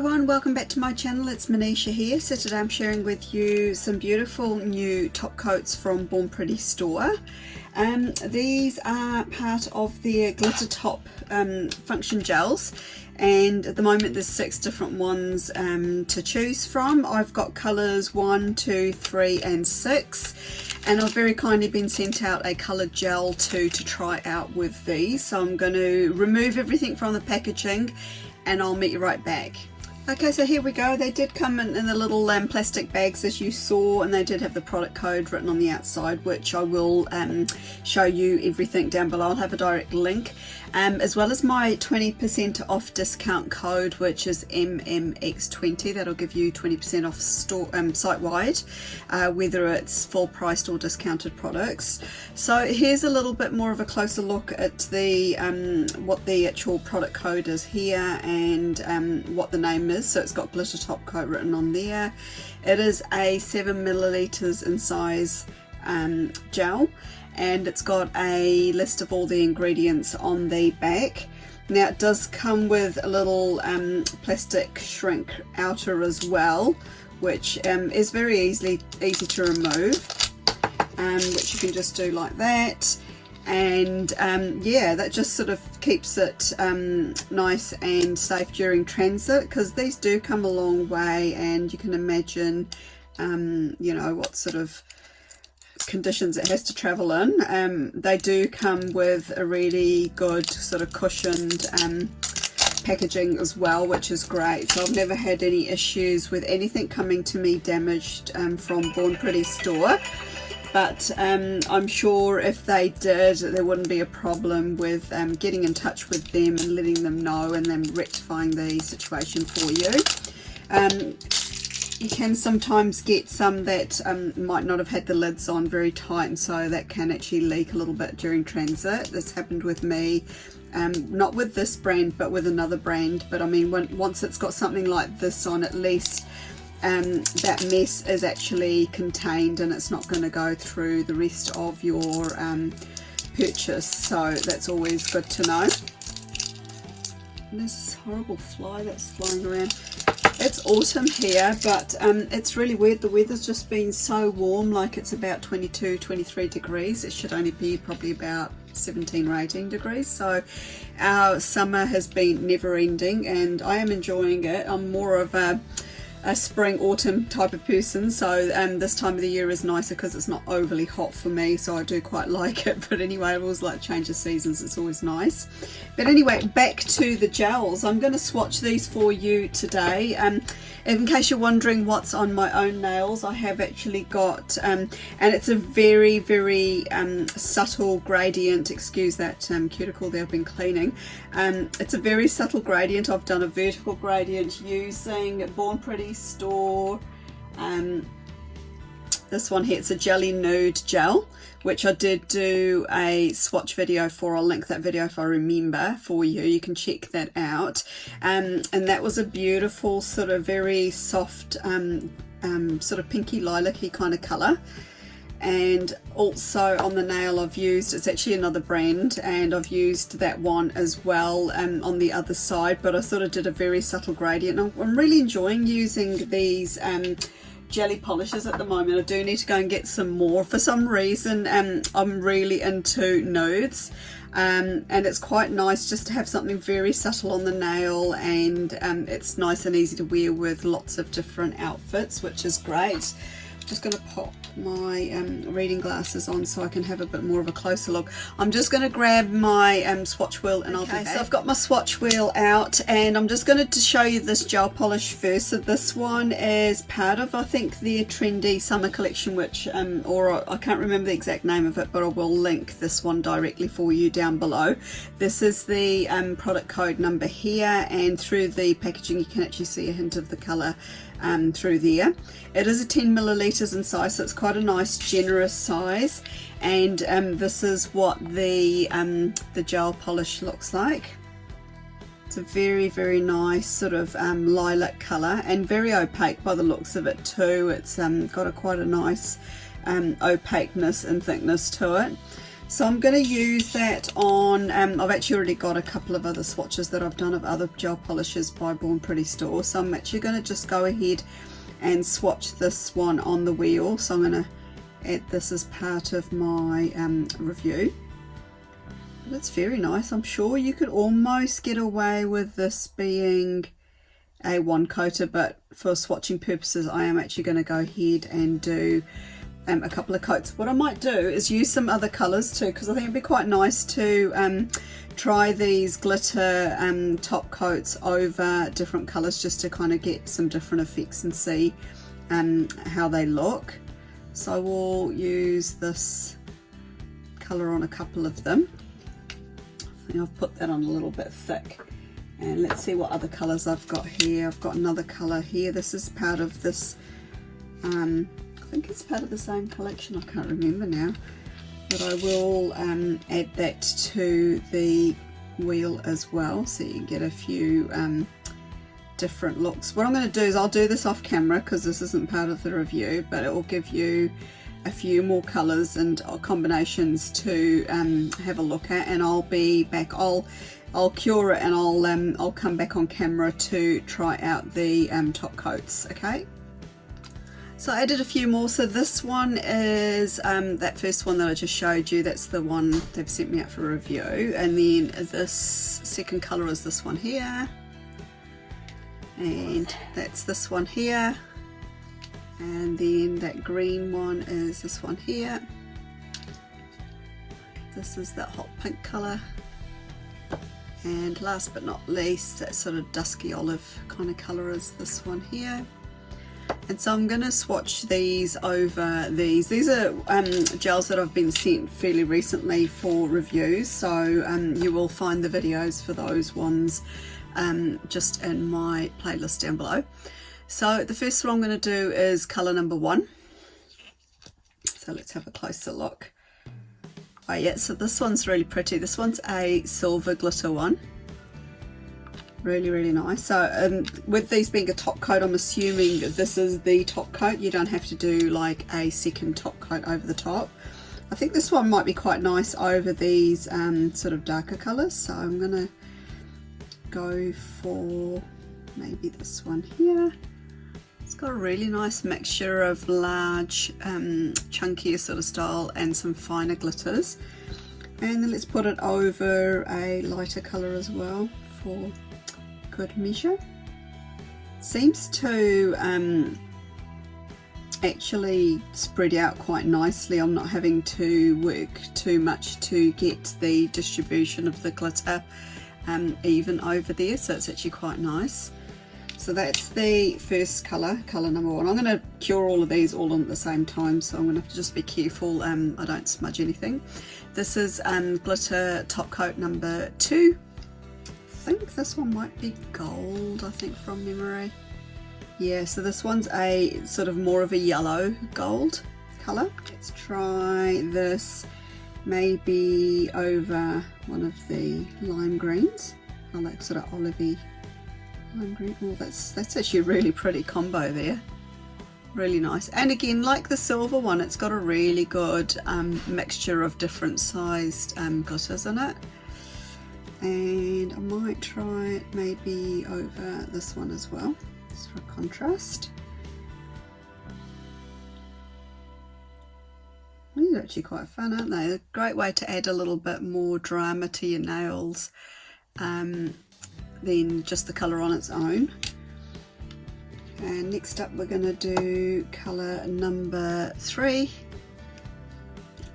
everyone, welcome back to my channel. It's Manisha here. So today I'm sharing with you some beautiful new top coats from Born Pretty store. These are part of their glitter top function gels, and at the moment there's 6 different ones to choose from. I've got colours 1, 2, 3 and 6, and I've very kindly been sent out a coloured gel to try out with these. So I'm going to remove everything from the packaging and I'll meet you right back. Okay, so here we go. They did come in the little plastic bags as you saw, and they did have the product code written on the outside, which I will show you everything down below. I'll have a direct link, as well as my 20% off discount code, which is MMX20. That'll give you 20% off store site-wide, whether it's full priced or discounted products. So here's a little bit more of a closer look at the what the actual product code is here, and what the name is. So it's got glitter top coat written on there. It is a 7 milliliters in size gel, and it's got a list of all the ingredients on the back. Now it does come with a little plastic shrink outer as well, which is very easy to remove, which you can just do like that. And yeah, that just sort of keeps it nice and safe during transit, because these do come a long way, and you can imagine you know what sort of conditions it has to travel in. They do come with a really good sort of cushioned packaging as well, which is great. So I've never had any issues with anything coming to me damaged from Born Pretty store. But I'm sure if they did, there wouldn't be a problem with getting in touch with them and letting them know, and then rectifying the situation for you. You can sometimes get some that might not have had the lids on very tight, and so that can actually leak a little bit during transit. This happened with me, not with this brand but with another brand. But I mean, once it's got something like this on, at least that mess is actually contained and it's not going to go through the rest of your purchase. So that's always good to know. And there's this horrible fly that's flying around. It's autumn here, but it's really weird. The weather's just been so warm, like it's about 22, 23 degrees. It should only be probably about 17 or 18 degrees. So our summer has been never ending, and I am enjoying it. I'm more of a spring autumn type of person, so this time of the year is nicer because it's not overly hot for me, so I do quite like it. But anyway, I always like change of seasons, it's always nice. But anyway, back to the gels. I'm going to swatch these for you today. In case you're wondering what's on my own nails, I have actually got and it's a very subtle gradient. Excuse that cuticle there, I've been cleaning. It's a very subtle gradient. I've done a vertical gradient using Born Pretty store. This one here, it's a jelly nude gel, which I did do a swatch video for. I'll link that video if I remember for you. You can check that out. And that was a beautiful sort of very soft sort of pinky lilac-y kind of colour. And also on the nail I've used, it's actually another brand, and I've used that one as well on the other side, but I sort of did a very subtle gradient. I'm really enjoying using these jelly polishes at the moment. I do need to go and get some more. For some reason I'm really into nudes, and it's quite nice just to have something very subtle on the nail, and it's nice and easy to wear with lots of different outfits, which is great. Just going to pop my reading glasses on so I can have a bit more of a closer look. I'm just going to grab my swatch wheel and I'll be back. So I've got my swatch wheel out, and I'm just going to show you this gel polish first. So this one is part of, I think, their trendy summer collection, which or I can't remember the exact name of it, but I will link this one directly for you down below. This is the product code number here, and through the packaging you can actually see a hint of the colour through there. It is a 10 milliliters in size, so it's quite a nice generous size, and this is what the gel polish looks like. It's a very nice sort of lilac colour, and very opaque by the looks of it too. It's got quite a nice opaqueness and thickness to it. So I'm going to use that on, I've actually already got a couple of other swatches that I've done of other gel polishes by Born Pretty Store. So I'm actually going to just go ahead and swatch this one on the wheel. So I'm going to add this as part of my review. It's very nice. I'm sure you could almost get away with this being a one coater, but for swatching purposes I am actually going to go ahead and do a couple of coats. What I might do is use some other colours too, because I think it'd be quite nice to try these glitter top coats over different colours, just to kind of get some different effects and see how they look. So we'll use this colour on a couple of them. I think I've put that on a little bit thick. And let's see what other colours I've got here. I've got another colour here. This is part of this, I think it's part of the same collection. I can't remember now. But I will add that to the wheel as well, so you can get a few different looks. What I'm going to do is I'll do this off camera because this isn't part of the review, but it will give you a few more colours and combinations to have a look at, and I'll be back. I'll cure it and I'll come back on camera to try out the top coats. Okay. So I added a few more. So this one is that first one that I just showed you. That's the one they've sent me out for review. And then this second colour is this one here. And that's this one here. And then that green one is this one here. This is that hot pink colour. And last but not least, that sort of dusky olive kind of colour is this one here. And so I'm going to swatch these over these. These are gels that I've been sent fairly recently for reviews, so you will find the videos for those ones just in my playlist down below. So the first one I'm going to do is colour number 1. So let's have a closer look. Oh yeah, so this one's really pretty. This one's a silver glitter one. Really, really nice. So with these being a top coat, I'm assuming this is the top coat. You don't have to do like a second top coat over the top. I think this one might be quite nice over these sort of darker colours. So I'm going to go for maybe this one here. It's got a really nice mixture of large, chunkier sort of style and some finer glitters. And then let's put it over a lighter colour as well for good measure. Seems to actually spread out quite nicely. I'm not having to work too much to get the distribution of the glitter even over there, so it's actually quite nice. So that's the first colour, colour number 1. I'm going to cure all of these all on at the same time, so I'm going to have to just be careful I don't smudge anything. This is glitter top coat number 2. I think this one might be gold, I think, from memory. Yeah, so this one's a sort of more of a yellow gold colour. Let's try this maybe over one of the lime greens. I like sort of olivey lime green. Oh, that's actually a really pretty combo there. Really nice. And again, like the silver one, it's got a really good mixture of different sized glitters in it. And I might try it maybe over this one as well, just for contrast. These are actually quite fun, aren't they? A great way to add a little bit more drama to your nails than just the colour on its own. And next up we're going to do colour number 3.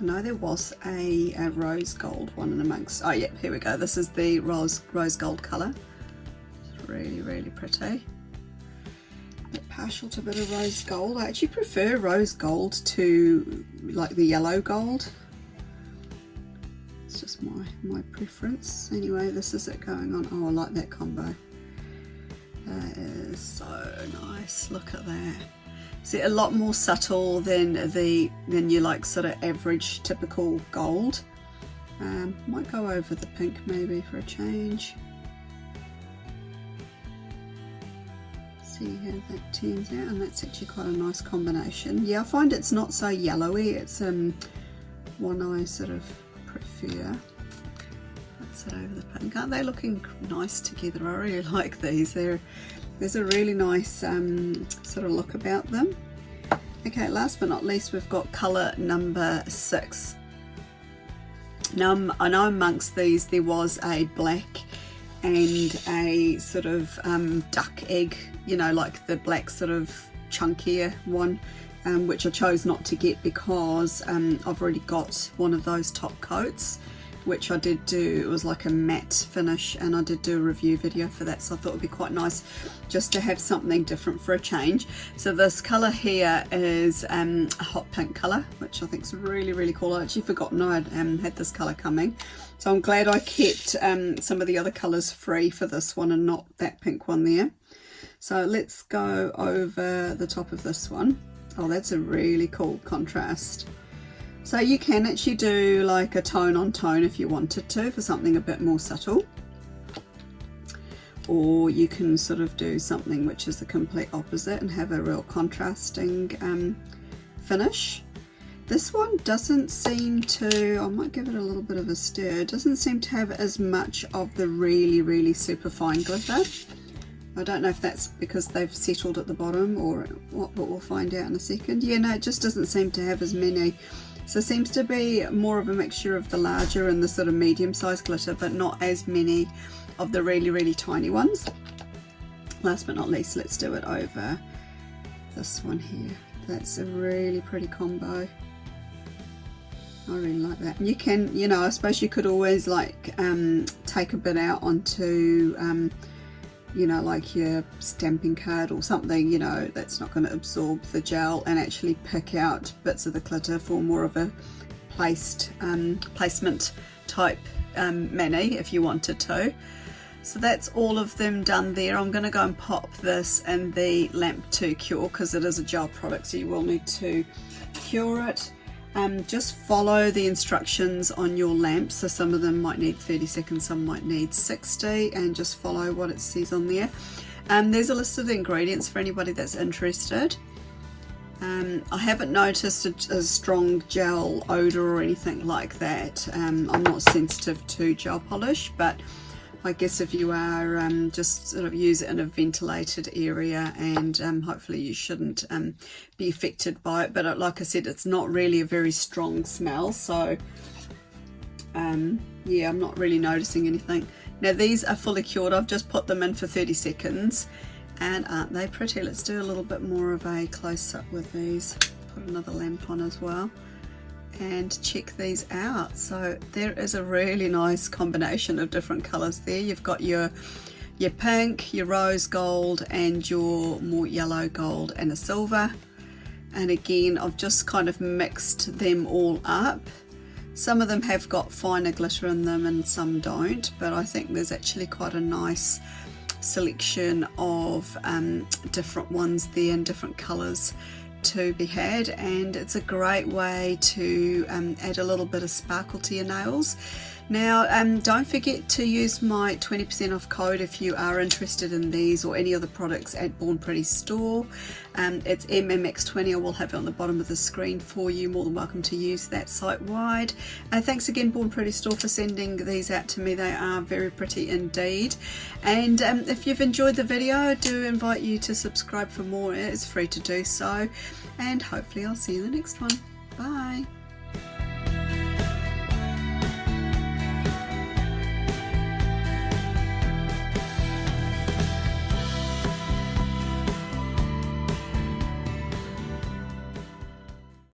I know there was a rose gold one in amongst. Oh yeah, here we go. This is the rose gold colour. It's really, really pretty. A bit partial to a bit of rose gold. I actually prefer rose gold to like the yellow gold. It's just my preference. Anyway, this is it going on. Oh, I like that combo. That is so nice. Look at that. See, a lot more subtle than your like sort of average typical gold. Might go over the pink maybe for a change. See how that turns out, and that's actually quite a nice combination. Yeah, I find it's not so yellowy. It's one I sort of prefer. That's it over the pink. Aren't they looking nice together? I really like these. There's a really nice sort of look about them. Okay, last but not least, we've got colour number 6. Now, I know amongst these there was a black and a sort of duck egg, you know, like the black sort of chunkier one, which I chose not to get because I've already got one of those top coats, which I did do. It was like a matte finish, and I did do a review video for that, so I thought it would be quite nice just to have something different for a change. So this colour here is a hot pink colour, which I think is really, really cool. I actually forgotten I had this colour coming, so I'm glad I kept some of the other colours free for this one and not that pink one there. So let's go over the top of this one. Oh, that's a really cool contrast. So you can actually do like a tone on tone if you wanted to for something a bit more subtle, or you can sort of do something which is the complete opposite and have a real contrasting finish. This one doesn't seem to, I might give it a little bit of a stir, it doesn't seem to have as much of the really, really super fine glitter. I don't know if that's because they've settled at the bottom or what, but we'll find out in a second. Yeah, no, it just doesn't seem to have as many. So it seems to be more of a mixture of the larger and the sort of medium-sized glitter, but not as many of the really, really tiny ones. Last but not least, let's do it over this one here. That's a really pretty combo. I really like that. And you can, you know, I suppose you could always like take a bit out onto you know, like your stamping card or something, you know, that's not going to absorb the gel, and actually pick out bits of the glitter for more of a placement type mani if you wanted to. So that's all of them done there. I'm going to go and pop this in the lamp to cure because it is a gel product, so you will need to cure it. Just follow the instructions on your lamp, so some of them might need 30 seconds, some might need 60, and just follow what it says on there. There's a list of the ingredients for anybody that's interested. I haven't noticed a strong gel odour or anything like that. I'm not sensitive to gel polish, but I guess if you are, just sort of use it in a ventilated area, and hopefully you shouldn't be affected by it. But like I said, it's not really a very strong smell, so yeah, I'm not really noticing anything. Now these are fully cured. I've just put them in for 30 seconds, and aren't they pretty? Let's do a little bit more of a close-up with these. Put another lamp on as well, and check these out. So there is a really nice combination of different colors there. You've got your pink, your rose gold, and your more yellow gold and a silver. And again, I've just kind of mixed them all up. Some of them have got finer glitter in them and some don't, but I think there's actually quite a nice selection of different ones there and different colors to be had, and it's a great way to add a little bit of sparkle to your nails. Now don't forget to use my 20% off code if you are interested in these or any other products at Born Pretty store. It's MMX20. I will have it on the bottom of the screen for you. More than welcome to use that site-wide. Thanks again, Born Pretty store, for sending these out to me. They are very pretty indeed. And if you've enjoyed the video, I do invite you to subscribe for more. It is free to do so, and hopefully I'll see you in the next one. Bye.